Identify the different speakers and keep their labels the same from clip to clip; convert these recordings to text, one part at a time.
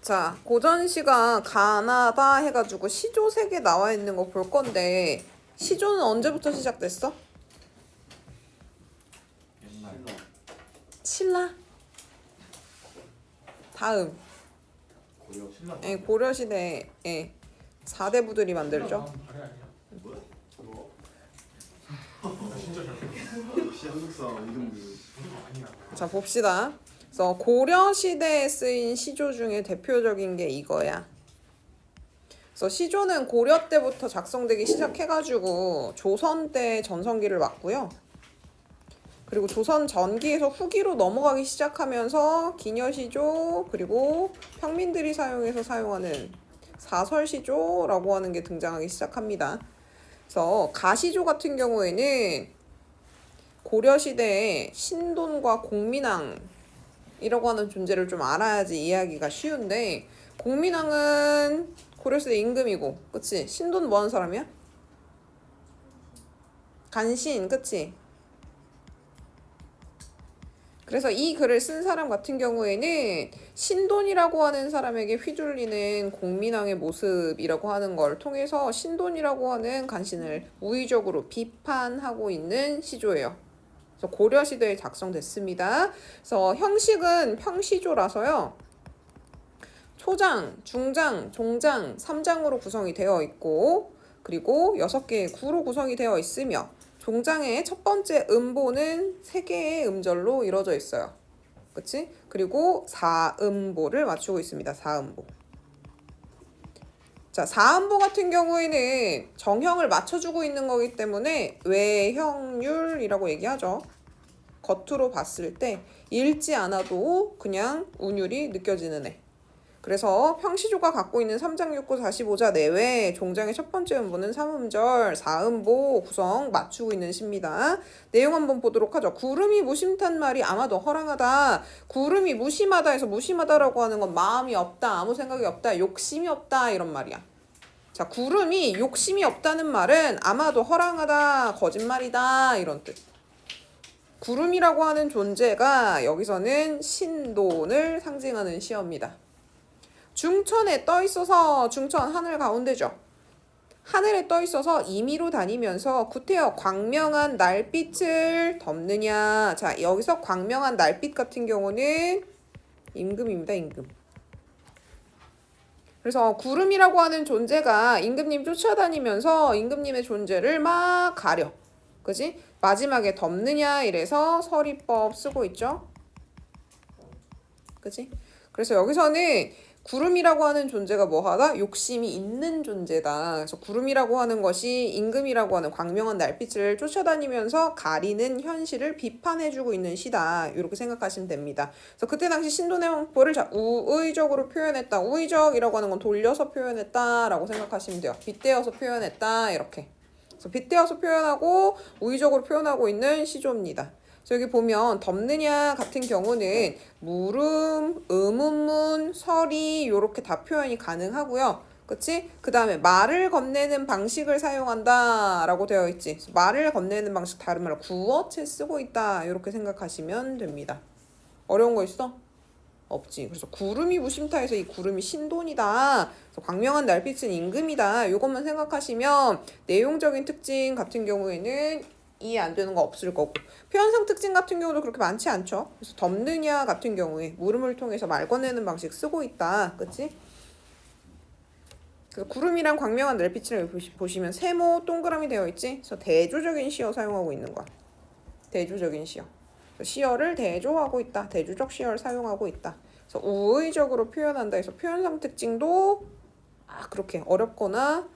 Speaker 1: 자, 고전시가 가나다 해가지고 시조 3개 나와 있는 거 볼 건데 시조는 언제부터 시작됐어?
Speaker 2: 옛날
Speaker 1: 신라? 다음
Speaker 2: 고려 신라
Speaker 1: 고려시대에 4대 부들이 만들죠.
Speaker 2: 뭐야? 역시 한국 사람 이름들
Speaker 1: 자, 봅시다. 그래서 고려시대에 쓰인 시조 중에 대표적인 게 이거야. 그래서 시조는 고려 때부터 작성되기 시작해가지고 조선 때 전성기를 맞고요. 그리고 조선 전기에서 후기로 넘어가기 시작하면서 기녀시조 그리고 평민들이 사용하는 사설시조라고 하는 게 등장하기 시작합니다. 그래서 가시조 같은 경우에는 고려시대에 신돈과 공민왕이라고 하는 존재를 좀 알아야지 이해하기가 쉬운데, 공민왕은 고려시대 임금이고, 그치? 신돈 뭐 하는 사람이야? 간신, 그치? 그래서 이 글을 쓴 사람 같은 경우에는 신돈이라고 하는 사람에게 휘둘리는 공민왕의 모습이라고 하는 걸 통해서 신돈이라고 하는 간신을 우의적으로 비판하고 있는 시조예요. 그래서 고려시대에 작성됐습니다. 그래서 형식은 평시조라서요. 초장, 중장, 종장, 3장으로 구성이 되어 있고, 그리고 6개의 구로 구성이 되어 있으며, 종장의 첫 번째 음보는 3개의 음절로 이루어져 있어요. 그치? 그리고 4음보를 맞추고 있습니다. 4음보. 자, 4음보 같은 경우에는 정형을 맞춰주고 있는 거기 때문에 외형률이라고 얘기하죠. 겉으로 봤을 때 읽지 않아도 그냥 운율이 느껴지는 애. 그래서 평시조가 갖고 있는 3장 6구 45자 내외 종장의 첫 번째 음보는 3음절, 4음보 구성 맞추고 있는 시입니다. 내용 한번 보도록 하죠. 구름이 무심탄 말이 아마도 허랑하다. 구름이 무심하다 해서 무심하다라고 하는 건 마음이 없다, 아무 생각이 없다, 욕심이 없다 이런 말이야. 자, 구름이 욕심이 없다는 말은 아마도 허랑하다, 거짓말이다 이런 뜻. 구름이라고 하는 존재가 여기서는 신돈을 상징하는 시어입니다. 중천에 떠 있어서, 중천 하늘 가운데죠. 하늘에 떠 있어서 임의로 다니면서 구태여 광명한 날빛을 덮느냐. 자, 여기서 광명한 날빛 같은 경우는 임금입니다. 임금. 그래서 구름이라고 하는 존재가 임금님 쫓아다니면서 임금님의 존재를 막 가려. 그지? 마지막에 덮느냐 이래서 서리법 쓰고 있죠. 그지? 그래서 여기서는 구름이라고 하는 존재가 뭐하다? 욕심이 있는 존재다. 그래서 구름이라고 하는 것이 임금이라고 하는 광명한 날빛을 쫓아다니면서 가리는 현실을 비판해주고 있는 시다. 이렇게 생각하시면 됩니다. 그래서 그때 당시 신돈의 왕포를 우의적으로 표현했다. 우의적이라고 하는 건 돌려서 표현했다라고 생각하시면 돼요. 빗대어서 표현했다. 이렇게. 그래서 빗대어서 표현하고 우의적으로 표현하고 있는 시조입니다. 여기 보면 덮느냐 같은 경우는 물음, 음운문, 서리 이렇게 다 표현이 가능하고요. 그치? 그 다음에 말을 건네는 방식을 사용한다 라고 되어 있지. 말을 건네는 방식, 다른 말로 구어체 쓰고 있다 이렇게 생각하시면 됩니다. 어려운 거 있어? 없지. 그래서 구름이 무심타에서 이 구름이 신돈이다. 그래서 광명한 날빛은 임금이다. 이것만 생각하시면 내용적인 특징 같은 경우에는 이해 안 되는 거 없을 거고, 표현상 특징 같은 경우도 그렇게 많지 않죠. 그래서 덮느냐 같은 경우에 물음을 통해서 말 건네는 방식 쓰고 있다. 그치? 그래서 구름이랑 광명한 날빛을 보시면 세모 동그라미 되어 있지? 그래서 대조적인 시어 사용하고 있는 거야. 대조적인 시어. 시어를 대조하고 있다. 대조적 시어를 사용하고 있다. 그래서 우의적으로 표현한다 해서 표현상 특징도 그렇게 어렵거나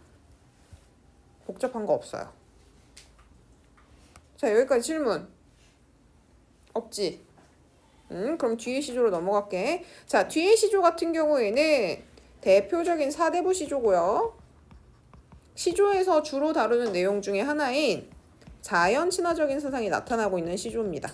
Speaker 1: 복잡한 거 없어요. 자, 여기까지 질문 없지? 그럼 뒤에 시조로 넘어갈게. 자, 뒤에 시조 같은 경우에는 대표적인 사대부 시조고요. 시조에서 주로 다루는 내용 중에 하나인 자연 친화적인 사상이 나타나고 있는 시조입니다.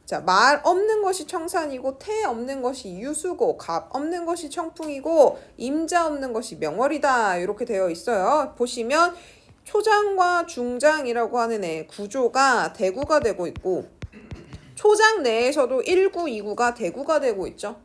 Speaker 1: 자, 말 없는 것이 청산이고 태 없는 것이 유수고 갑 없는 것이 청풍이고 임자 없는 것이 명월이다. 이렇게 되어 있어요. 보시면 초장과 중장이라고 하는 애 구조가 대구가 되고 있고, 초장 내에서도 1구, 2구가 대구가 되고 있죠.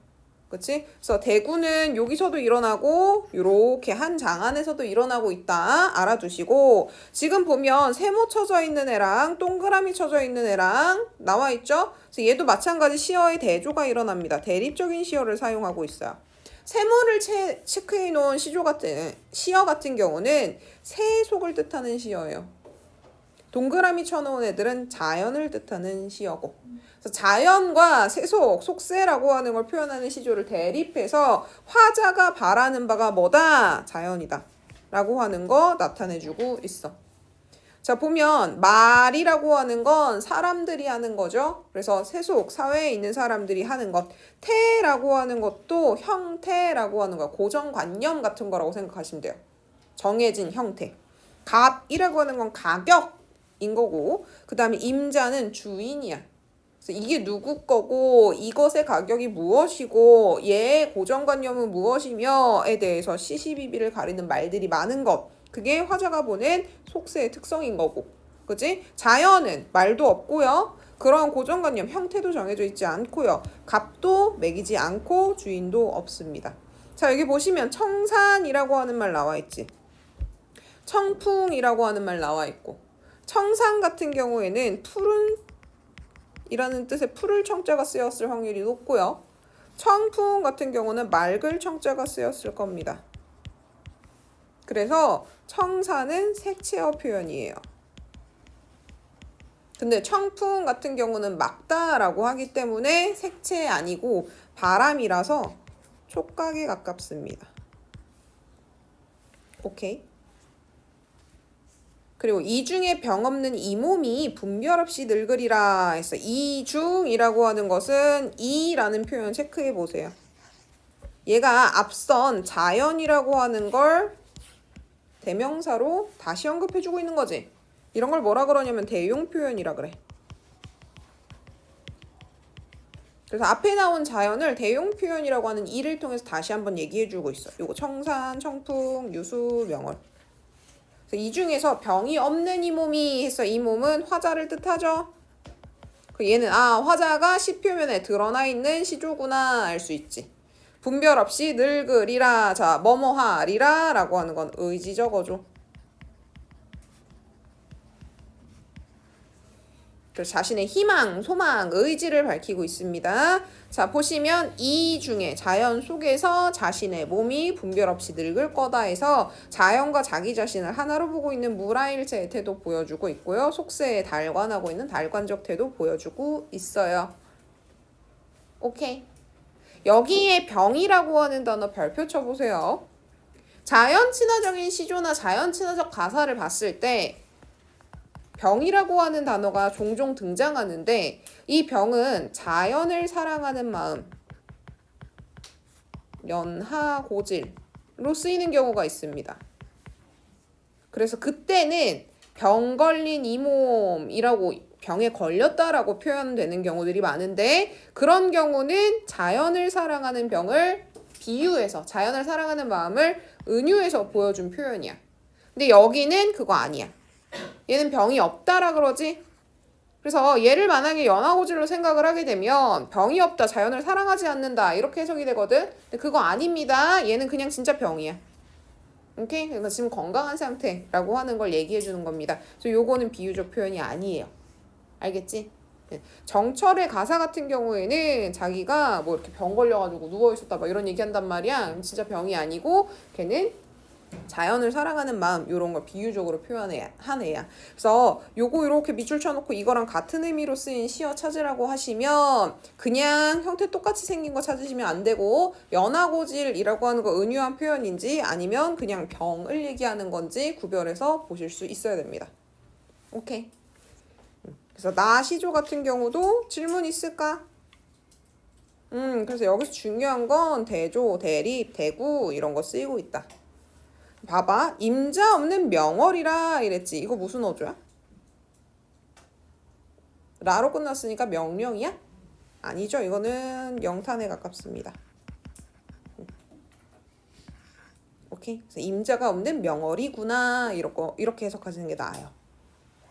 Speaker 1: 그치? 그래서 대구는 여기서도 일어나고 요렇게 한 장 안에서도 일어나고 있다 알아두시고 지금 보면 세모 쳐져 있는 애랑 동그라미 쳐져 있는 애랑 나와 있죠? 그래서 얘도 마찬가지 시어의 대조가 일어납니다. 대립적인 시어를 사용하고 있어요. 세모를 체크해 놓은 시어 같은 경우는 세속을 뜻하는 시어예요. 동그라미 쳐놓은 애들은 자연을 뜻하는 시어고 그래서 자연과 세속, 속세라고 하는 걸 표현하는 시조를 대립해서 화자가 바라는 바가 뭐다? 자연이다 라고 하는 거 나타내주고 있어. 자 보면 말이라고 하는 건 사람들이 하는 거죠. 그래서 세속, 사회에 있는 사람들이 하는 것. 태라고 하는 것도 형태라고 하는 거, 고정관념 같은 거라고 생각하시면 돼요. 정해진 형태. 값이라고 하는 건 가격인 거고 그 다음에 임자는 주인이야. 그래서 이게 누구 거고 이것의 가격이 무엇이고 얘의 고정관념은 무엇이며에 대해서 시시비비를 가리는 말들이 많은 것. 그게 화자가 보는 속세의 특성인 거고 그치? 자연은 말도 없고요. 그런 고정관념 형태도 정해져 있지 않고요. 값도 매기지 않고 주인도 없습니다. 자 여기 보시면 청산이라고 하는 말 나와 있지. 청풍이라고 하는 말 나와 있고 청산 같은 경우에는 푸른 이라는 뜻의 푸를 청자가 쓰였을 확률이 높고요. 청풍 같은 경우는 맑을 청자가 쓰였을 겁니다. 그래서 청산은 색채어 표현이에요. 근데 청풍 같은 경우는 막다라고 하기 때문에 색채 아니고 바람이라서 촉각에 가깝습니다. 오케이. 그리고 이중에 병 없는 이 몸이 분별 없이 늙으리라 했어. 이중이라고 하는 것은 이라는 표현 체크해 보세요. 얘가 앞선 자연이라고 하는 걸 대명사로 다시 언급해주고 있는 거지. 이런 걸 뭐라 그러냐면 대용 표현이라 그래. 그래서 앞에 나온 자연을 대용 표현이라고 하는 이를 통해서 다시 한번 얘기해주고 있어. 요거 청산, 청풍, 유수, 명월. 그래서 이 중에서 병이 없는 이 몸이 했어. 이 몸은 화자를 뜻하죠. 얘는 화자가 시표면에 드러나 있는 시조구나 알 수 있지. 분별 없이 늙으리라. 자, 뭐뭐하리라 라고 하는 건 의지 적어줘. 그래서 자신의 희망, 소망, 의지를 밝히고 있습니다. 자, 보시면 이 중에 자연 속에서 자신의 몸이 분별 없이 늙을 거다 해서 자연과 자기 자신을 하나로 보고 있는 무라일체의 태도 보여주고 있고요. 속세에 달관하고 있는 달관적 태도 보여주고 있어요. 오케이. 여기에 병이라고 하는 단어 별표 쳐보세요. 자연 친화적인 시조나 자연 친화적 가사를 봤을 때 병이라고 하는 단어가 종종 등장하는데 이 병은 자연을 사랑하는 마음, 연하고질로 쓰이는 경우가 있습니다. 그래서 그때는 병 걸린 이 몸이라고 병에 걸렸다라고 표현되는 경우들이 많은데 그런 경우는 자연을 사랑하는 병을 비유해서 자연을 사랑하는 마음을 은유해서 보여준 표현이야. 근데 여기는 그거 아니야. 얘는 병이 없다라 그러지. 그래서 얘를 만약에 연하고질로 생각을 하게 되면 병이 없다, 자연을 사랑하지 않는다 이렇게 해석이 되거든. 근데 그거 아닙니다. 얘는 그냥 진짜 병이야. 오케이? 그러니까 지금 건강한 상태라고 하는 걸 얘기해 주는 겁니다. 그래서 요거는 비유적 표현이 아니에요. 알겠지? 정철의 가사 같은 경우에는 자기가 뭐 이렇게 병 걸려가지고 누워있었다 막 이런 얘기한단 말이야. 진짜 병이 아니고 걔는 자연을 사랑하는 마음 요런 걸 비유적으로 한 애야. 그래서 요거 이렇게 밑줄 쳐놓고 이거랑 같은 의미로 쓰인 시어 찾으라고 하시면 그냥 형태 똑같이 생긴 거 찾으시면 안 되고 연하고질이라고 하는 거 은유한 표현인지 아니면 그냥 병을 얘기하는 건지 구별해서 보실 수 있어야 됩니다. 오케이. 그래서 나 시조 같은 경우도 질문 있을까? 그래서 여기서 중요한 건 대조, 대립, 대구 이런 거 쓰이고 있다. 봐봐. 임자 없는 명월이라 이랬지. 이거 무슨 어조야? 라로 끝났으니까 명령이야? 아니죠. 이거는 영탄에 가깝습니다. 오케이. 그래서 임자가 없는 명월이구나. 이렇게 해석하시는 게 나아요.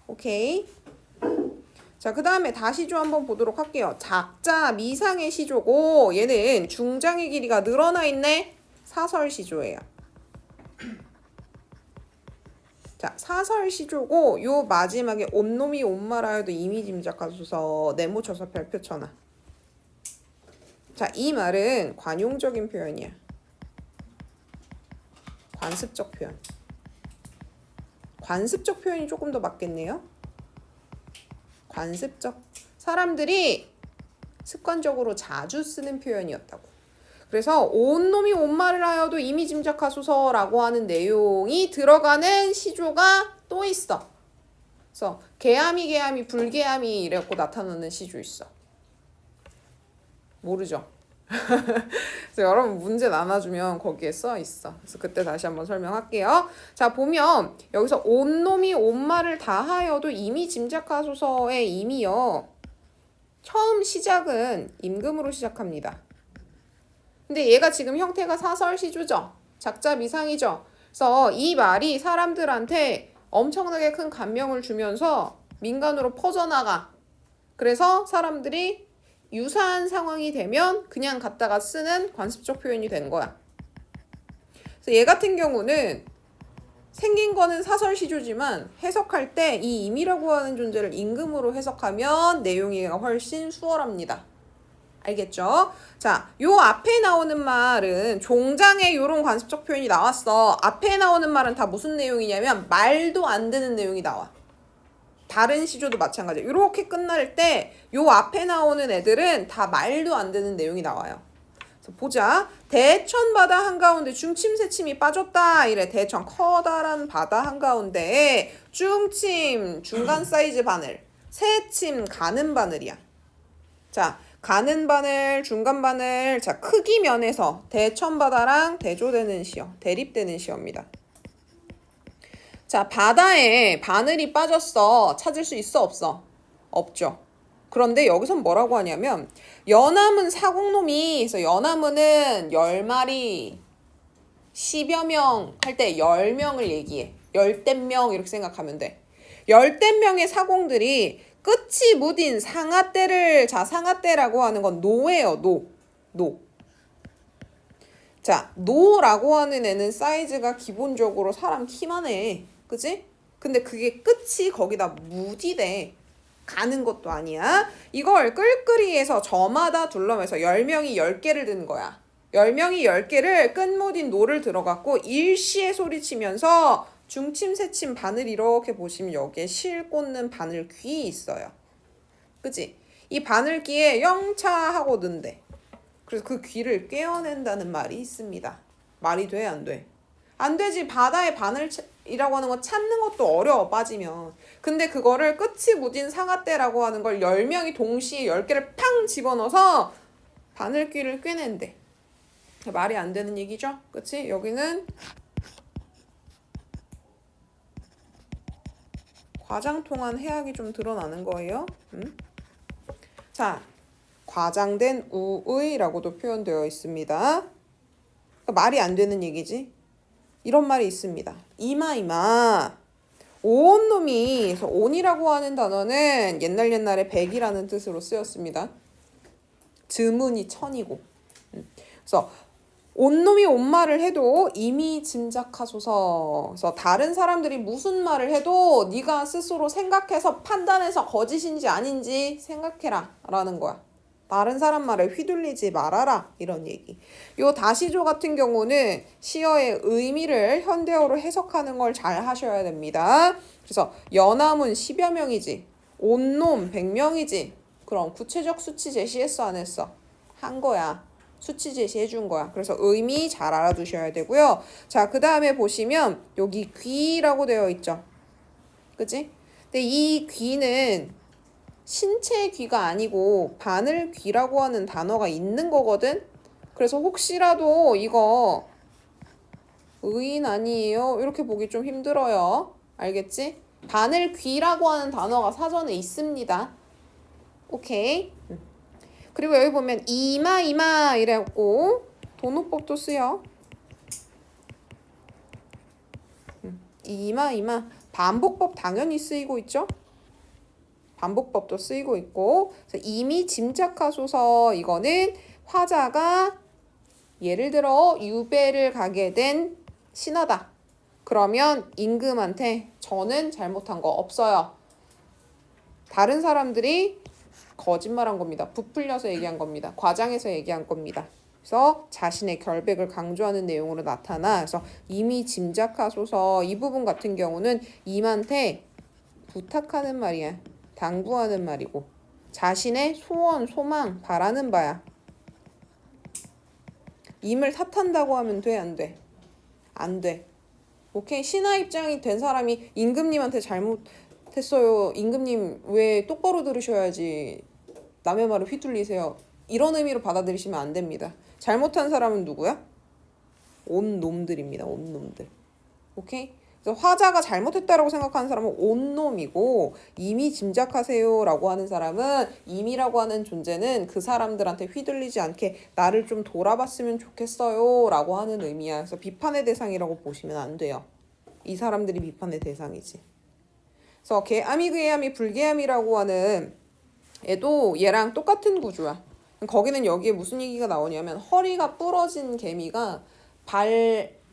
Speaker 1: 오케이. 자, 그 다음에 다시조 한번 보도록 할게요. 작자 미상의 시조고 얘는 중장의 길이가 늘어나 있네. 사설시조예요. 자, 사설시조고 요 마지막에 온놈이 온말하여도 이미 짐작하소서 네모쳐서 별표 쳐놔. 자, 이 말은 관용적인 표현이야. 관습적 표현. 관습적 표현이 조금 더 맞겠네요. 관습적. 사람들이 습관적으로 자주 쓰는 표현이었다고. 그래서 온 놈이 온 말을 하여도 이미 짐작하소서라고 하는 내용이 들어가는 시조가 또 있어. 그래서 개함이 개함이 불개함이 이래갖고 나타나는 시조 있어. 모르죠? 그래서 여러분 문제 나눠주면 거기에 써 있어. 그래서 그때 다시 한번 설명할게요. 자, 보면 여기서 온 놈이 온 말을 다 하여도 이미 짐작하소서의 이미요. 처음 시작은 임금으로 시작합니다. 근데 얘가 지금 형태가 사설시조죠. 작자 미상이죠. 그래서 이 말이 사람들한테 엄청나게 큰 감명을 주면서 민간으로 퍼져나가. 그래서 사람들이 유사한 상황이 되면 그냥 갖다가 쓰는 관습적 표현이 된 거야. 그래서 얘 같은 경우는 생긴 거는 사설시조지만 해석할 때 이 임이라고 하는 존재를 임금으로 해석하면 내용이 훨씬 수월합니다. 알겠죠? 자, 요 앞에 나오는 말은 종장에 요런 관습적 표현이 나왔어. 앞에 나오는 말은 다 무슨 내용이냐면 말도 안 되는 내용이 나와. 다른 시조도 마찬가지야. 이렇게 끝날 때 요 앞에 나오는 애들은 다 말도 안 되는 내용이 나와요. 그래서 보자. 대천 바다 한가운데 중침 새침이 빠졌다. 이래. 대천 커다란 바다 한가운데에 중침 중간 사이즈 바늘, 새침 가는 바늘이야. 자, 가는 바늘, 중간 바늘. 자, 크기 면에서 대천 바다랑 대조되는 시어, 대립되는 시어입니다. 자, 바다에 바늘이 빠졌어. 찾을 수 있어, 없어? 없죠. 그런데 여기선 뭐라고 하냐면 연암은 사공놈이, 그래서 연암은 10마리 10여 명 할 때 10명을 얘기해. 열댓 명 이렇게 생각하면 돼. 열댓 명의 사공들이 끝이 무딘 상아떼를, 자, 상아떼라고 하는 건 노예요. 노. 자, 노라고 하는 애는 사이즈가 기본적으로 사람 키만 해. 그지? 근데 그게 끝이 거기다 무디대. 가는 것도 아니야. 이걸 끌끌이에서 저마다 둘러매서 10명이 10개를 든 거야. 10명이 10개를 끝무딘 노를 들어갖고 일시에 소리치면서 중침, 새침, 바늘 이렇게 보시면 여기에 실 꽂는 바늘 귀 있어요. 그치? 이 바늘귀에 영차하고 넣는데. 그래서 그 귀를 꿰어낸다는 말이 있습니다. 말이 돼, 안 돼? 안 되지. 바다에 바늘이라고 하는 거 찾는 것도 어려워, 빠지면. 근데 그거를 끝이 무딘 상아떼라고 하는 걸 10명이 동시에 10개를 팡 집어넣어서 바늘귀를 꿰낸대. 말이 안 되는 얘기죠? 그치? 여기는 과장통한 해악이 좀 드러나는 거예요. 자, 과장된 우의라고도 표현되어 있습니다. 그러니까 말이 안 되는 얘기지. 이런 말이 있습니다. 이마 온 놈이, 그래서 온이라고 하는 단어는 옛날에 백이라는 뜻으로 쓰였습니다. 즈문이 천이고. 그래서 온 놈이 온 말을 해도 이미 짐작하소서. 그래서 다른 사람들이 무슨 말을 해도 네가 스스로 생각해서 판단해서 거짓인지 아닌지 생각해라 라는 거야. 다른 사람 말에 휘둘리지 말아라, 이런 얘기. 요 다시조 같은 경우는 시어의 의미를 현대어로 해석하는 걸 잘 하셔야 됩니다. 그래서 연암은 10여 명이지, 온놈 100명이지. 그럼 구체적 수치 제시했어, 안 했어? 한 거야. 수치 제시해 준 거야. 그래서 의미 잘 알아두셔야 되고요. 자, 그 다음에 보시면 여기 귀라고 되어 있죠. 그치? 근데 이 귀는 신체의 귀가 아니고 바늘귀라고 하는 단어가 있는 거거든. 그래서 혹시라도 이거 의인 아니에요? 이렇게 보기 좀 힘들어요. 알겠지? 바늘귀라고 하는 단어가 사전에 있습니다. 오케이. 그리고 여기 보면 이마 이래갖고 도노법도 쓰여. 이마 반복법 당연히 쓰이고 있죠. 반복법도 쓰이고 있고. 그래서 이미 짐작하소서 이거는 화자가 예를 들어 유배를 가게 된 신하다. 그러면 임금한테 저는 잘못한 거 없어요. 다른 사람들이 거짓말한 겁니다. 부풀려서 얘기한 겁니다. 과장해서 얘기한 겁니다. 그래서 자신의 결백을 강조하는 내용으로 나타나. 그래서 이미 짐작하소서 이 부분 같은 경우는 임한테 부탁하는 말이야. 당부하는 말이고 자신의 소원, 소망, 바라는 바야. 임을 탓한다고 하면 돼, 안 돼? 안 돼. 오케이? 신하 입장이 된 사람이 임금님한테 잘못했어요. 임금님 왜 똑바로 들으셔야지 남의 말을 휘둘리세요. 이런 의미로 받아들이시면 안 됩니다. 잘못한 사람은 누구야? 온 놈들입니다. 온 놈들. 오케이? 그래서 화자가 잘못했다라고 생각하는 사람은 온 놈이고 이미 짐작하세요라고 하는 사람은 임이라고 하는 존재는 그 사람들한테 휘둘리지 않게 나를 좀 돌아봤으면 좋겠어요라고 하는 의미야. 그래서 비판의 대상이라고 보시면 안 돼요. 이 사람들이 비판의 대상이지. 그래서 개암이 그애암이 불개암이라고 하는 애도 얘랑 똑같은 구조야. 거기는 여기에 무슨 얘기가 나오냐면 허리가 부러진 개미가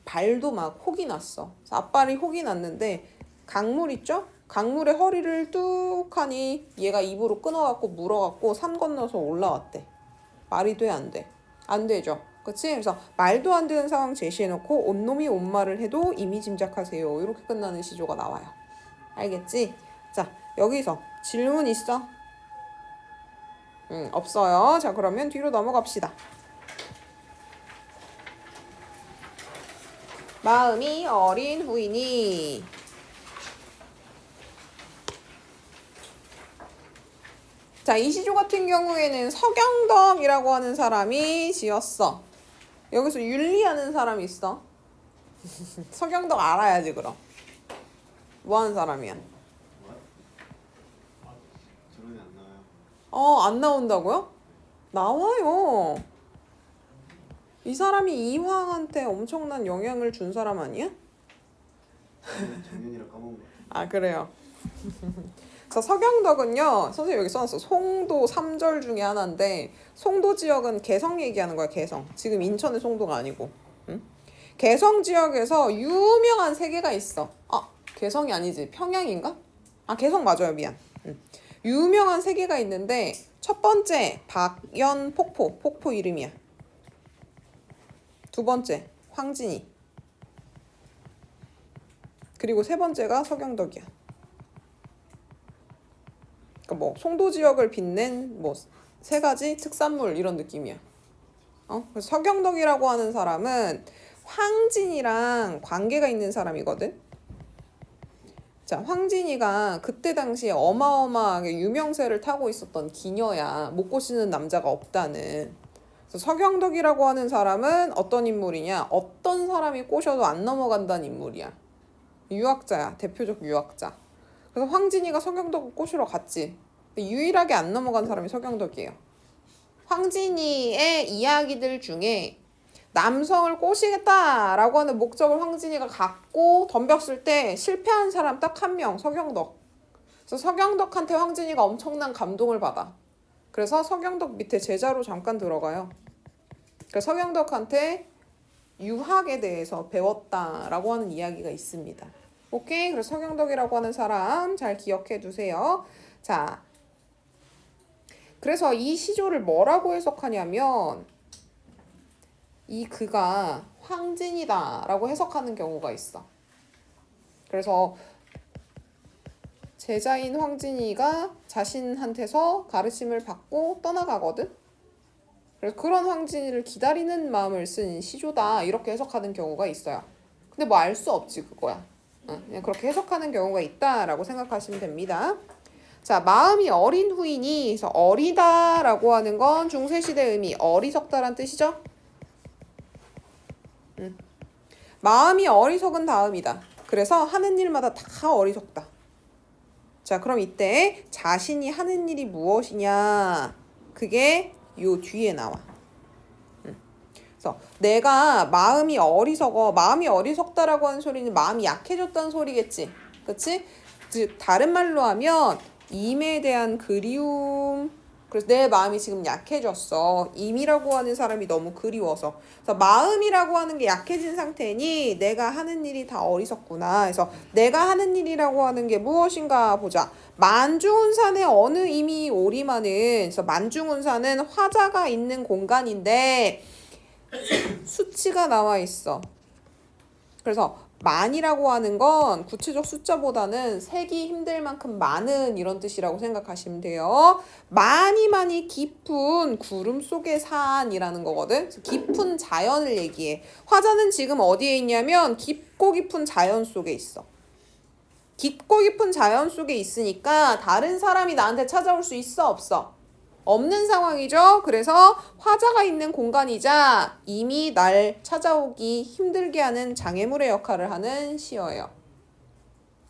Speaker 1: 발도 막 혹이 났어. 앞발이 혹이 났는데 강물 있죠? 강물에 허리를 뚝 하니 얘가 입으로 끊어갖고 물어갖고 산 건너서 올라왔대. 말이 돼, 안 돼? 안 되죠. 그치? 그래서 말도 안 되는 상황 제시해놓고 온놈이 온 말을 해도 이미 짐작하세요. 이렇게 끝나는 시조가 나와요. 알겠지? 자, 여기서 질문 있어? 없어요. 자, 그러면 뒤로 넘어갑시다. 마음이 어린 후이니. 자, 이 시조 같은 경우에는 서경덕이라고 하는 사람이 지었어. 여기서 윤리하는 사람이 있어. 서경덕 알아야지 그럼. 뭐 하는 사람이야?
Speaker 2: 저런이 안 나와요.
Speaker 1: 안 나온다고요? 나와요. 이 사람이 이황한테 엄청난 영향을 준 사람 아니야?
Speaker 2: 작년이라 까먹은 거 같아.
Speaker 1: 아, 그래요. 그래서 서경덕은요, 선생님 여기 써놨어. 송도 3절 중에 하나인데 송도 지역은 개성 얘기하는 거야. 개성. 지금 인천의 송도가 아니고. 응? 개성 지역에서 유명한 세 개가 있어. 개성이 아니지. 평양인가? 개성 맞아요. 미안. 유명한 세 개가 있는데 첫 번째 박연 폭포 이름이야. 두 번째 황진이. 그리고 세 번째가 서경덕이야. 그러니까 뭐 송도 지역을 빛낸 뭐 세 가지 특산물 이런 느낌이야. 그래서 서경덕이라고 하는 사람은 황진이랑 관계가 있는 사람이거든. 자, 황진이가 그때 당시에 어마어마하게 유명세를 타고 있었던 기녀야. 못 꼬시는 남자가 없다는. 그래서 서경덕이라고 하는 사람은 어떤 인물이냐? 어떤 사람이 꼬셔도 안 넘어간다는 인물이야. 유학자야. 대표적 유학자. 그래서 황진이가 서경덕을 꼬시러 갔지. 근데 유일하게 안 넘어간 사람이 서경덕이에요. 황진이의 이야기들 중에 남성을 꼬시겠다라고 하는 목적을 황진이가 갖고 덤볐을 때 실패한 사람 딱 한 명, 서경덕. 그래서 서경덕한테 황진이가 엄청난 감동을 받아. 그래서 서경덕 밑에 제자로 잠깐 들어가요. 그래서 서경덕한테 유학에 대해서 배웠다라고 하는 이야기가 있습니다. 오케이? 그래서 서경덕이라고 하는 사람 잘 기억해 두세요. 자, 그래서 이 시조를 뭐라고 해석하냐면 이 그가 황진이다라고 해석하는 경우가 있어. 그래서 제자인 황진이가 자신한테서 가르침을 받고 떠나가거든. 그래서 그런 황진이를 기다리는 마음을 쓴 시조다 이렇게 해석하는 경우가 있어요. 근데 뭐 알 수 없지 그거야. 그냥 그렇게 해석하는 경우가 있다라고 생각하시면 됩니다. 자, 마음이 어린 후이니. 그래서 어리다라고 하는 건 중세시대 의미 어리석다란 뜻이죠. 마음이 어리석은 다음이다. 그래서 하는 일마다 다 어리석다. 자, 그럼 이때 자신이 하는 일이 무엇이냐? 그게 요 뒤에 나와. 그래서 내가 마음이 어리석어. 마음이 어리석다라고 하는 소리는 마음이 약해졌다는 소리겠지. 그치? 즉 다른 말로 하면 임에 대한 그리움. 그래서 내 마음이 지금 약해졌어. 임이라고 하는 사람이 너무 그리워서. 그래서 마음이라고 하는 게 약해진 상태니 내가 하는 일이 다 어리석구나. 그래서 내가 하는 일이라고 하는 게 무엇인가 보자. 만중운산에 어느 임이 오리마는, 그래서 만중운산은 화자가 있는 공간인데 수치가 나와 있어. 그래서 만이라고 하는 건 구체적 숫자보다는 세기 힘들 만큼 많은 이런 뜻이라고 생각하시면 돼요. 많이 깊은 구름 속의 산이라는 거거든. 깊은 자연을 얘기해. 화자는 지금 어디에 있냐면 깊고 깊은 자연 속에 있어. 깊고 깊은 자연 속에 있으니까 다른 사람이 나한테 찾아올 수 있어, 없어? 없는 상황이죠. 그래서 화자가 있는 공간이자 이미 날 찾아오기 힘들게 하는 장애물의 역할을 하는 시어예요.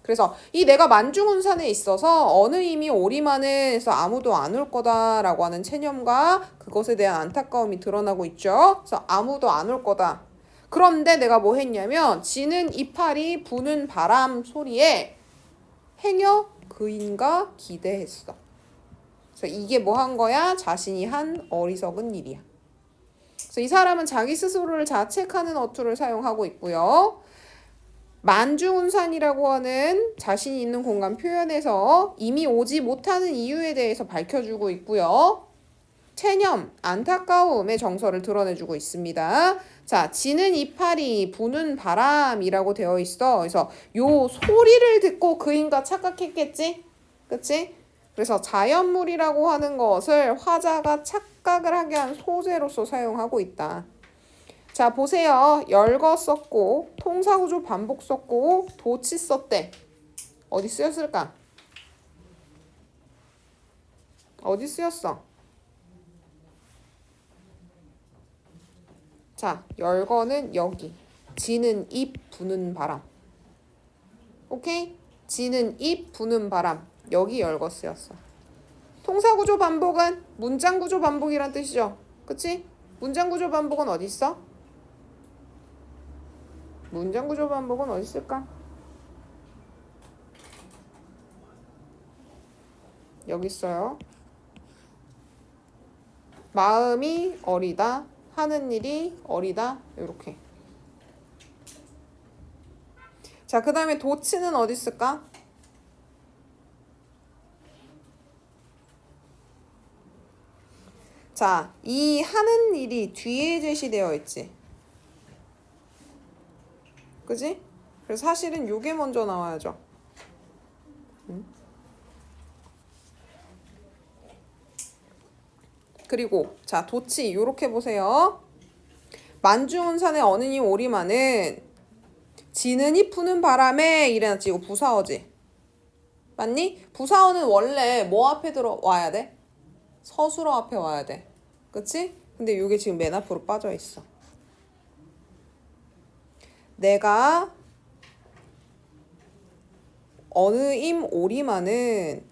Speaker 1: 그래서 이 내가 만중운산에 있어서 어느 임이 오리마는 해서 아무도 안 올 거다라고 하는 체념과 그것에 대한 안타까움이 드러나고 있죠. 그래서 아무도 안 올 거다. 그런데 내가 뭐 했냐면 지는 이파리 부는 바람 소리에 행여 그인가 기대했어. 그래서 이게 뭐 한 거야? 자신이 한 어리석은 일이야. 그래서 이 사람은 자기 스스로를 자책하는 어투를 사용하고 있고요. 만중운산이라고 하는 자신이 있는 공간 표현에서 이미 오지 못하는 이유에 대해서 밝혀주고 있고요. 체념, 안타까움의 정서를 드러내주고 있습니다. 자, 지는 이파리, 부는 바람이라고 되어 있어. 그래서 요 소리를 듣고 그인가 착각했겠지? 그치? 그래서 자연물이라고 하는 것을 화자가 착각을 하게 한 소재로서 사용하고 있다. 자, 보세요. 열거 썼고 통사구조 반복 썼고 도치 썼대. 어디 쓰였을까? 어디 쓰였어? 자, 열거는 여기. 지는 입, 부는 바람. 오케이? 지는 입, 부는 바람. 여기 열거 쓰였어. 통사구조 반복은 문장구조 반복이란 뜻이죠. 그치? 문장구조 반복은 어디 있어? 문장구조 반복은 어디 있을까? 여기 있어요. 마음이 어리다. 하는 일이 어리다. 이렇게. 자, 그 다음에 도치는 어디 있을까? 자, 이 하는 일이 뒤에 제시되어 있지. 그지? 그래서 사실은 요게 먼저 나와야죠. 그리고 자, 도치 요렇게 보세요. 만중운산의 어느니 오리마는 지는이 푸는 바람에 이래놨지. 이거 부사어지. 맞니? 부사어는 원래 뭐 앞에 들어와야 돼? 서술어 앞에 와야 돼. 그치? 근데 요게 지금 맨 앞으로 빠져 있어. 내가 어느 임 오리마는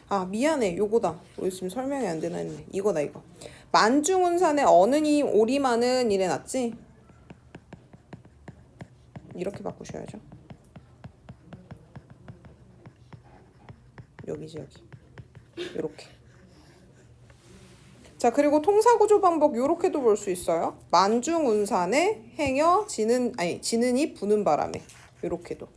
Speaker 1: 아, 미안해. 요거다. 우리 지금 설명이 안 되나 했네. 이거다, 이거. 만중운산의 어느니 오리마는 이래 놨지? 이렇게 바꾸셔야죠. 여기지, 여기. 요렇게. 자, 그리고 통사구조 반복 요렇게도 볼 수 있어요. 만중운산에 행여 지는이 부는 바람에. 요렇게도.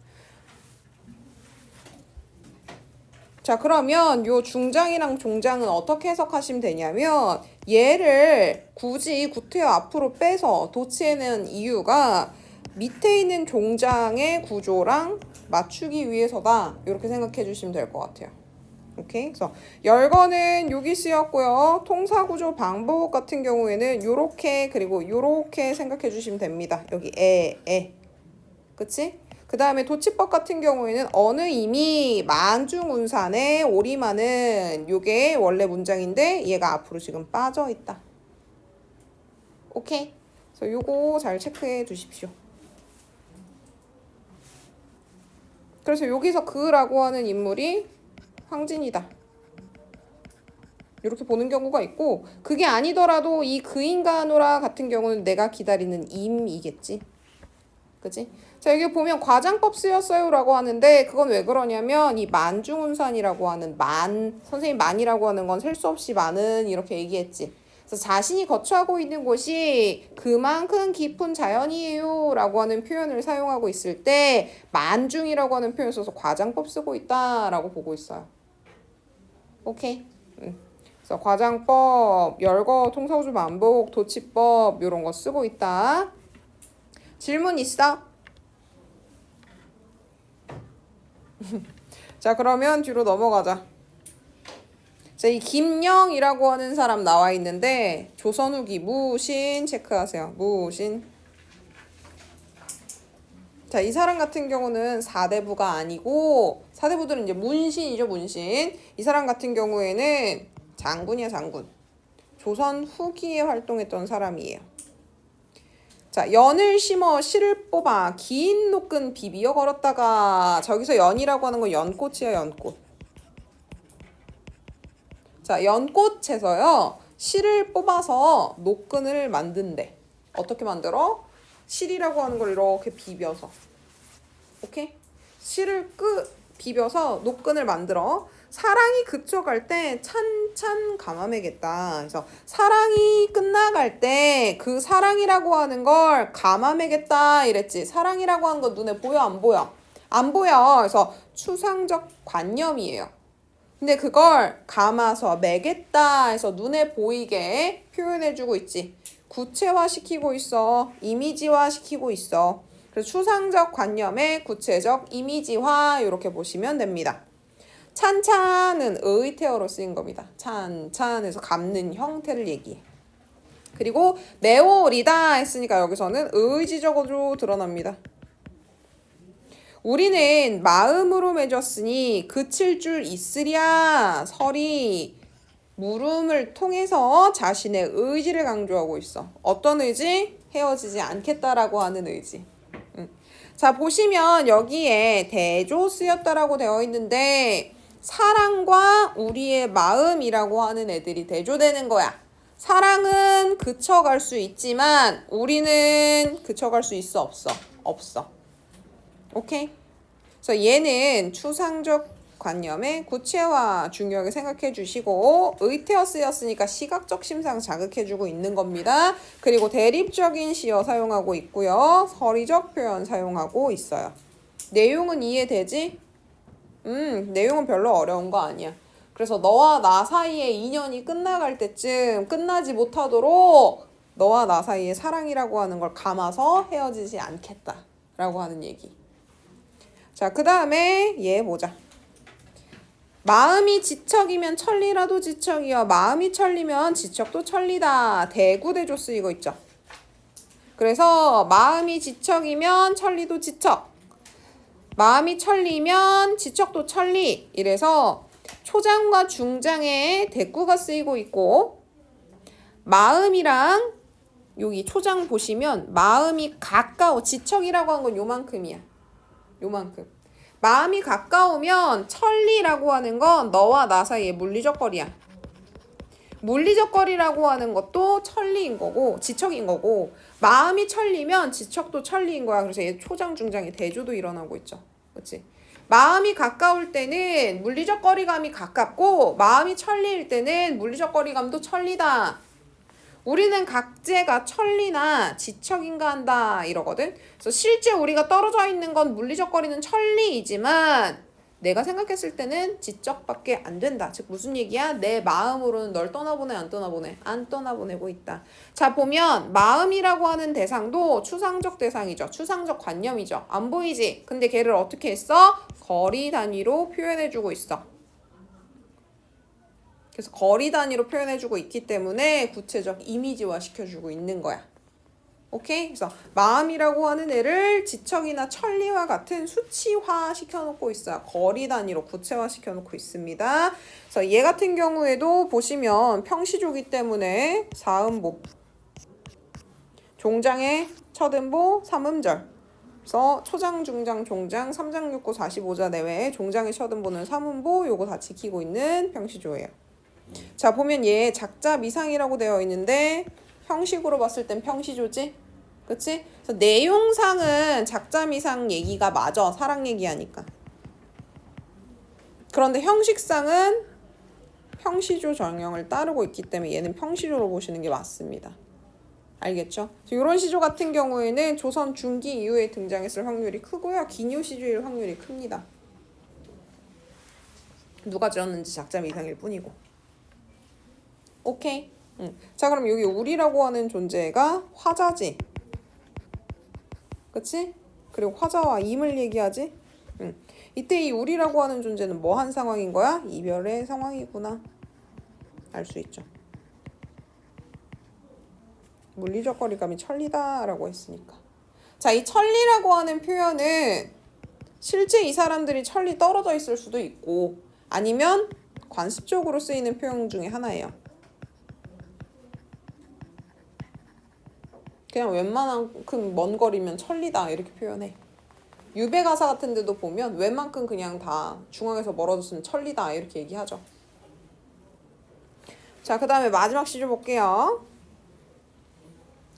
Speaker 1: 자, 그러면 요 중장이랑 종장은 어떻게 해석하시면 되냐면 얘를 굳이 구태여 앞으로 빼서 도치해낸 이유가 밑에 있는 종장의 구조랑 맞추기 위해서다. 이렇게 생각해 주시면 될 것 같아요. 오케이? 그래서 열거는 여기 쓰였고요. 통사구조 방법 같은 경우에는 요렇게 그리고 요렇게 생각해 주시면 됩니다. 여기 그치? 그 다음에 도치법 같은 경우에는 어느 임이 만중운산에 오리마는 요게 원래 문장인데 얘가 앞으로 지금 빠져 있다. 오케이? 그래서 요거 잘 체크해 두십시오. 그래서 여기서 그라고 하는 인물이 황진이다. 이렇게 보는 경우가 있고, 그게 아니더라도 이 그인가노라 같은 경우는 내가 기다리는 임이겠지. 그치? 자, 여기 보면 과장법 쓰였어요 라고 하는데, 그건 왜 그러냐면 이 만중운산이라고 하는 선생님 만이라고 하는 건 셀 수 없이 많은 이렇게 얘기했지. 그래서 자신이 거처하고 있는 곳이 그만큼 깊은 자연이에요 라고 하는 표현을 사용하고 있을 때 만중이라고 하는 표현을 써서 과장법 쓰고 있다 라고 보고 있어요. 오케이? 그래서 과장법, 열거, 통사우주 만복, 도치법 이런 거 쓰고 있다. 질문 있어? 자, 그러면 뒤로 넘어가자. 자, 이 김영이라고 하는 사람 나와 있는데 조선 후기 무신 체크하세요. 무신. 자, 이 사람 같은 경우는 사대부가 아니고 사대부들은 이제 문신이죠, 문신. 이 사람 같은 경우에는 장군이야, 장군. 조선 후기에 활동했던 사람이에요. 자, 연을 심어 실을 뽑아 긴 노끈 비비어 걸었다가 저기서 연이라고 하는 건 연꽃이야, 연꽃. 자, 연꽃에서요 실을 뽑아서 노끈을 만든대. 어떻게 만들어? 실이라고 하는 걸 이렇게 비벼서. 오케이? 실을 비벼서 노끈을 만들어. 사랑이 그쳐갈 때 찬찬 감아매겠다. 그래서 사랑이 끝나갈 때 그 사랑이라고 하는 걸 감아매겠다 이랬지. 사랑이라고 하는 건 눈에 보여 안 보여? 안 보여. 그래서 추상적 관념이에요. 근데 그걸 감아서 매겠다 해서 눈에 보이게 표현해주고 있지. 구체화시키고 있어. 이미지화시키고 있어. 그래서 추상적 관념의 구체적 이미지화 이렇게 보시면 됩니다. 찬찬은 의태어로 쓰인 겁니다. 찬찬해서 감는 형태를 얘기해. 그리고 매오리다 했으니까 여기서는 의지적으로 드러납니다. 우리는 마음으로 맺었으니 그칠 줄 있으랴. 설이 물음을 통해서 자신의 의지를 강조하고 있어. 어떤 의지? 헤어지지 않겠다라고 하는 의지. 자, 보시면 여기에 대조 쓰였다라고 되어 있는데 사랑과 우리의 마음이라고 하는 애들이 대조되는 거야. 사랑은 그쳐갈 수 있지만 우리는 그쳐갈 수 있어, 없어? 없어. 오케이? 그래서 얘는 추상적 관념의 구체화 중요하게 생각해 주시고 의태어 쓰였으니까 시각적 심상 자극해 주고 있는 겁니다. 그리고 대립적인 시어 사용하고 있고요. 서리적 표현 사용하고 있어요. 내용은 이해되지? 내용은 별로 어려운 거 아니야. 그래서 너와 나 사이의 인연이 끝나갈 때쯤 끝나지 못하도록 너와 나 사이의 사랑이라고 하는 걸 감아서 헤어지지 않겠다라고 하는 얘기. 자, 그 다음에 얘 보자. 마음이 지척이면 천리라도 지척이여 마음이 천리면 지척도 천리다. 대구대조 쓰이고 있죠. 그래서 마음이 지척이면 천리도 지척, 마음이 천리면 지척도 천리. 이래서 초장과 중장에 대구가 쓰이고 있고 마음이랑 여기 초장 보시면 마음이 가까워. 지척이라고 한 건 요만큼이야. 요만큼. 마음이 가까우면 천리라고 하는 건 너와 나 사이의 물리적 거리야. 물리적 거리라고 하는 것도 천리인 거고 지척인 거고 마음이 천리면 지척도 천리인 거야. 그래서 얘 초장 중장의 대조도 일어나고 있죠. 그렇지? 마음이 가까울 때는 물리적 거리감이 가깝고 마음이 천리일 때는 물리적 거리감도 천리다. 우리는 각재가 천리나 지척인가 한다 이러거든. 그래서 실제 우리가 떨어져 있는 건 물리적 거리는 천리이지만 내가 생각했을 때는 지적밖에 안 된다. 즉 무슨 얘기야? 내 마음으로는 널 떠나보내 안 떠나보내? 안 떠나보내고 있다. 자, 보면 마음이라고 하는 대상도 추상적 대상이죠. 추상적 관념이죠. 안 보이지? 근데 걔를 어떻게 했어? 거리 단위로 표현해주고 있어. 그래서 거리 단위로 표현해주고 있기 때문에 구체적 이미지화 시켜주고 있는 거야. 오케이? 그래서 마음이라고 하는 애를 지척이나 천리와 같은 수치화 시켜놓고 있어요. 거리 단위로 구체화 시켜놓고 있습니다. 그래서 얘 같은 경우에도 보시면 평시조기 때문에 사음보, 종장의 첫음보, 삼음절 그래서 초장, 중장, 종장, 3장 6구 45자 내외에 종장의 셔든보는 삼음보 요거 다 지키고 있는 평시조예요. 자 보면 얘 작자 미상이라고 되어 있는데 형식으로 봤을 땐 평시조지? 그치? 그래서 내용상은 작자 미상 얘기가 맞아. 사랑 얘기하니까. 그런데 형식상은 평시조 정형을 따르고 있기 때문에 얘는 평시조로 보시는 게 맞습니다. 알겠죠? 이런 시조 같은 경우에는 조선 중기 이후에 등장했을 확률이 크고요. 기묘 시조일 확률이 큽니다. 누가 지었는지 작자 미상일 뿐이고. 오케이? 자 그럼 여기 우리라고 하는 존재가 화자지. 그치? 그리고 화자와 임을 얘기하지? 이때 이 우리라고 하는 존재는 뭐 한 상황인 거야? 이별의 상황이구나. 알 수 있죠. 물리적 거리감이 천리다라고 했으니까. 자, 이 천리라고 하는 표현은 실제 이 사람들이 천리 떨어져 있을 수도 있고 아니면 관습적으로 쓰이는 표현 중에 하나예요. 그냥 웬만큼 먼 거리면 천리다 이렇게 표현해. 유배가사 같은 데도 보면 웬만큼 그냥 다 중앙에서 멀어졌으면 천리다 이렇게 얘기하죠. 자, 그 다음에 마지막 시조 볼게요.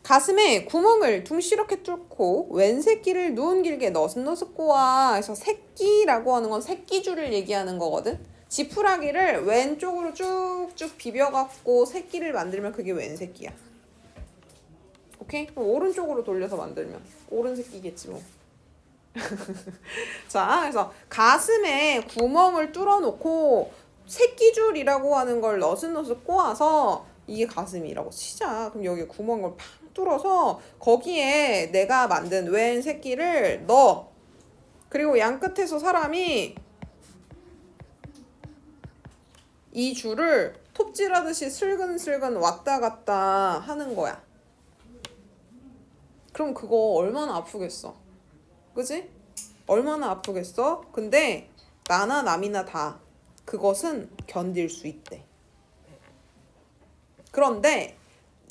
Speaker 1: 가슴에 구멍을 둥시렇게 뚫고 왼 새끼를 누운 길게 너슷너슷 꼬아 해서 새끼라고 하는 건 새끼줄을 얘기하는 거거든. 지푸라기를 왼쪽으로 쭉쭉 비벼갖고 새끼를 만들면 그게 왼 새끼야. 오케이? 그럼 오른쪽으로 돌려서 만들면 오른 새끼겠지 뭐. 자, 그래서 가슴에 구멍을 뚫어놓고 새끼줄이라고 하는 걸 너슷너슷 꼬아서 이게 가슴이라고 치자. 그럼 여기 구멍을 팍 뚫어서 거기에 내가 만든 왼 새끼를 넣어. 그리고 양 끝에서 사람이 이 줄을 톱질하듯이 슬근슬근 왔다 갔다 하는 거야. 그럼 그거 얼마나 아프겠어. 그지? 얼마나 아프겠어? 근데 나나 남이나 다 그것은 견딜 수 있대. 그런데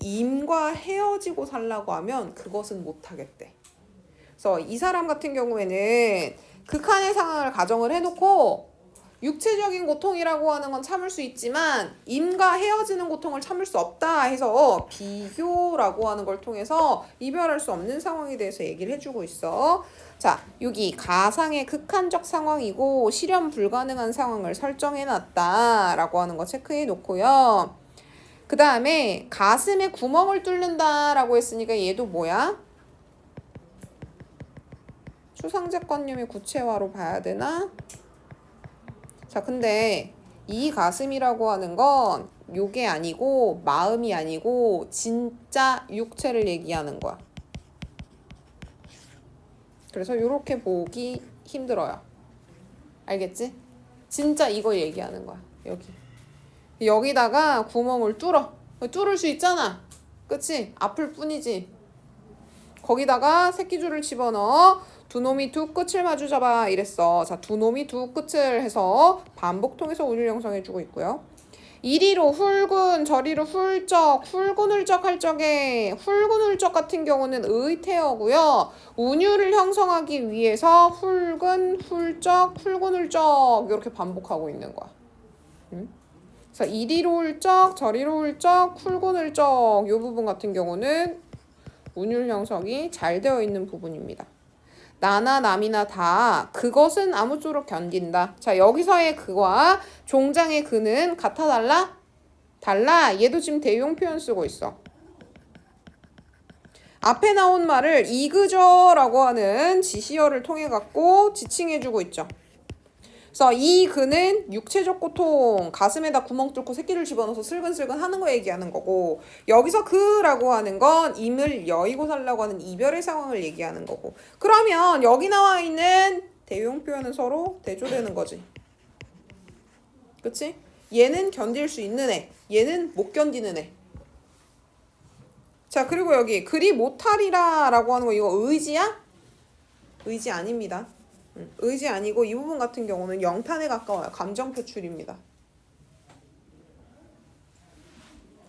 Speaker 1: 임과 헤어지고 살라고 하면 그것은 못하겠대. 그래서 이 사람 같은 경우에는 극한의 상황을 가정을 해놓고 육체적인 고통이라고 하는 건 참을 수 있지만 임과 헤어지는 고통을 참을 수 없다 해서 비교라고 하는 걸 통해서 이별할 수 없는 상황에 대해서 얘기를 해주고 있어. 자, 여기 가상의 극한적 상황이고 실현 불가능한 상황을 설정해놨다라고 하는 거 체크해 놓고요. 그 다음에 가슴에 구멍을 뚫는다라고 했으니까 얘도 뭐야? 추상제관념의 구체화로 봐야 되나? 자, 근데 이 가슴이라고 하는 건 요게 아니고 마음이 아니고 진짜 육체를 얘기하는 거야. 그래서 요렇게 보기 힘들어요. 알겠지? 진짜 이거 얘기하는 거야. 여기다가 구멍을 뚫을 수 있잖아. 그치? 아플 뿐이지. 거기다가 새끼줄을 집어넣어 두 놈이 두 끝을 마주 잡아 이랬어. 자, 두 놈이 두 끝을 해서 반복 통해서 운율 형성해주고 있고요. 이리로 훌군 저리로 훌쩍 훌군훌쩍 할 적에 훌군훌쩍 같은 경우는 의태어고요. 운율을 형성하기 위해서 훌근 훌쩍 훌군훌쩍 이렇게 반복하고 있는 거야. 그래서 이리로 훌쩍 저리로 훌쩍 훌군훌쩍 이 부분 같은 경우는 운율 형성이 잘 되어 있는 부분입니다. 나나 남이나 다 그것은 아무쪼록 견딘다. 자, 여기서의 그와 종장의 그는 같아 달라? 달라. 얘도 지금 대용 표현 쓰고 있어. 앞에 나온 말을 이그저라고 하는 지시어를 통해 갖고 지칭해주고 있죠. 그래서 이 그는 육체적 고통, 가슴에다 구멍 뚫고 새끼를 집어넣어서 슬근슬근 하는 거 얘기하는 거고, 여기서 그라고 하는 건 임을 여의고 살라고 하는 이별의 상황을 얘기하는 거고. 그러면 여기 나와 있는 대용 표현은 서로 대조되는 거지. 그치? 얘는 견딜 수 있는 애, 얘는 못 견디는 애. 자, 그리고 여기 그리 못하리라 라고 하는 거 이거 의지야? 의지 아닙니다. 의지 아니고 이 부분 같은 경우는 영탄에 가까워요. 감정 표출입니다.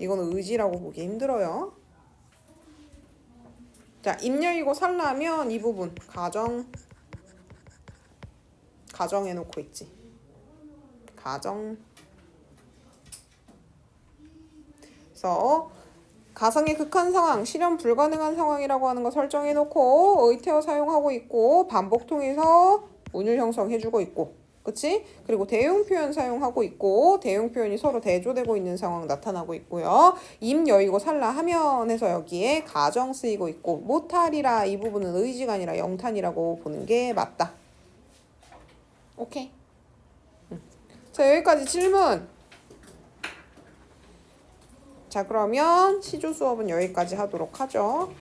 Speaker 1: 이거는 의지라고 보기 힘들어요. 자, 입 열고 살라면 이 부분 가정 해놓고 있지. 가정. 그래서 가상의 극한 상황, 실현 불가능한 상황이라고 하는 거 설정해놓고 의태어 사용하고 있고 반복 통해서 운율 형성해주고 있고, 그치? 그리고 대용 표현 사용하고 있고 대용 표현이 서로 대조되고 있는 상황 나타나고 있고요. 입 여의고 살라 하면 해서 여기에 가정 쓰이고 있고 못하리라 이 부분은 의지가 아니라 영탄이라고 보는 게 맞다. 오케이. 자, 여기까지 질문. 자, 그러면 시조 수업은 여기까지 하도록 하죠.